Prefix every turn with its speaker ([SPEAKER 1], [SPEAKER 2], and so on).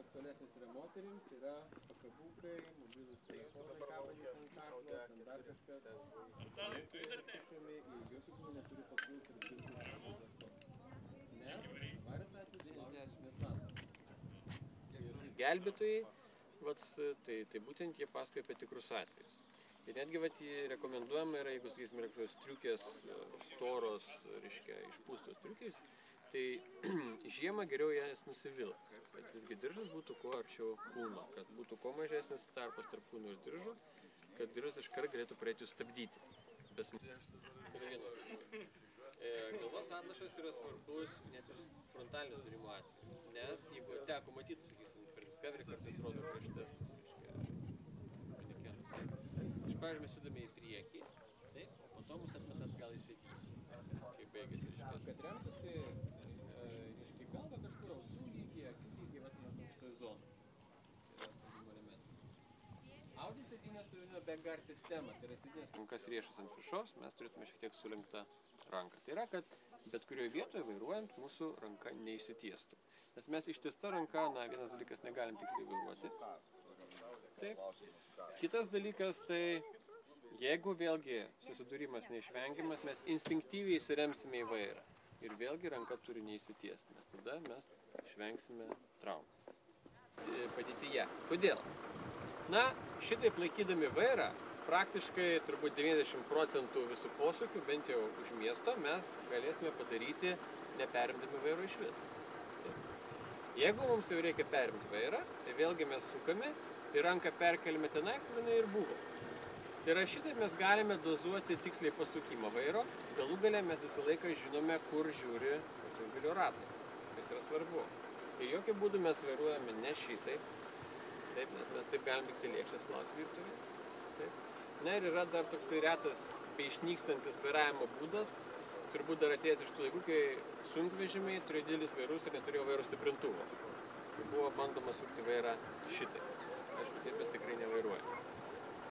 [SPEAKER 1] aktualesnis yra moterim, tai yra pakabukai, mobilūs telefonai kabantys ant kaklo, ten dar kažkas. Tikrinami į jokių būdų neturi papulti ir jokių klastos. Nes varios atvejus neslapta. Gelbėtojai, tai būtent jie pasakoja apie tikrus atvejus. Ir netgi rekomenduojama yra, jeigu, sakysime, yra kažkokios striukės storos, reiškia, išpūstos striukės, tai žiemą geriau jas nusivilkt, kad visgi diržas būtų kuo arčiau kūno, kad būtų kuo mažesnis tarpas tarp kūno ir diržo, kad diržas iškart galėtų pradėti jūs stabdyti. Tai yra vienas dalykas. Galvos atnašas yra svarbus net ir frontalinio durimo atveju, nes jeigu teko matyti, sakysim, per Discovery kartais rodo prieš testus, reiškia, manekenus. Iš pavyzdžiui, mes judame į priekį, taip, o po to mus atmeta atgal į sėdynę, kai baigėsi, reiškia. Kad remtųsi, reiškia, galva kažkur ausų lygiai, akių lygiai, matome šitoj zonai. Tai yra saugumo elementas. Audi sėdynės turime backguard sistemą, tai yra sėdynės rankas riešas ant viršaus, mes turėtume šiek tiek sulenktą ranką. Tai yra, kad bet kurioje vietoje vairuojant mūsų ranka neišsitiestų. Nes mes ištiesta ranka, vienas dalykas, negalim tiksliai vairuoti. Taip. Kitas dalykas, tai jeigu vėlgi susidūrimas neišvengiamas, mes instinktyviai įsiremsime į vairą. Ir vėlgi ranka turi neįsitiesti, nes tada mes išvengsime traumų padėtyje. Kodėl? Šitaip laikydami vairą, praktiškai turbūt 90% visų posūkių, bent jau už miesto, mes galėsime padaryti neperimdami vairo iš vis. Jeigu mums jau reikia perimti vairą, tai vėlgi mes sukame ir ranką perkeliame tenai, kur jinai ir buvo. Tai yra šitaip mes galime dozuoti tiksliai pasukimą vairo, galų gale mes visą laiką žinome, kur žiūri automobilio ratai, kas yra svarbu. Ir jokių būdų mes vairuojame ne šitaip, taip, nes mes taip galim tik lėkštas plauti virtuvėje. Na ir yra dar toksai retas beišnykstantis vairavimo būdas, turbūt dar atėjęs iš tų laikų, kai sunkvežimiai turėjo didelis vairus ir neturėjo vairo stiprintuvo. Tai buvo bandoma sukti vairą šitaip. Aišku, taip mes tikrai nevairuojame.